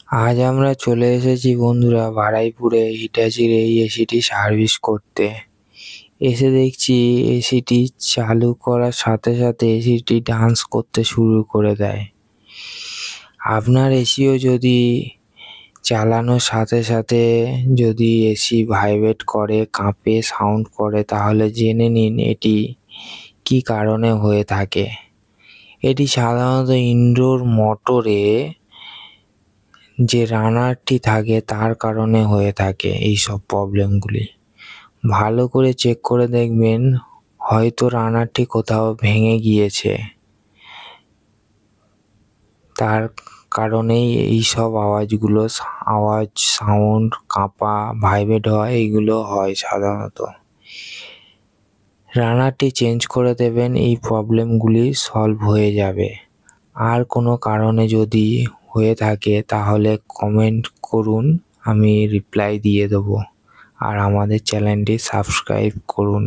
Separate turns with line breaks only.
আজ আমরা চলে এসেছি বন্ধুরা বারুইপুরে হিটাচির এই এসিটি সার্ভিস করতে। এসে দেখছি এসিটি চালু করার সাথে সাথে এসিটি ডান্স করতে শুরু করে দেয়। আপনার এসিও যদি চালানোর সাথে সাথে যদি এসি ভাইব্রেট করে, কাঁপে, সাউন্ড করে, তাহলে জেনে নিন এটি কী কারণে হয়ে থাকে। এটি সাধারণত ইনডোর মোটরে যে রানারটি থাকে তার কারণে হয়ে থাকে এইসব প্রবলেমগুলি। ভালো করে চেক করে দেখবেন, হয়তো রানারটি কোথাও ভেঙে গিয়েছে, তার কারণেই এইসব আওয়াজ, সাউন্ড, কাঁপা, ভাইব্রেট হয়, এইগুলো হয় সাধারণত। রানারটি চেঞ্জ করে দেবেন, এই প্রবলেমগুলি সলভ হয়ে যাবে। আর কোনো কারণে যদি হয়ে থাকে তাহলে কমেন্ট করুন, আমি রিপ্লাই দিয়ে দেবো। আর আমাদের চ্যানেলটি সাবস্ক্রাইব করুন।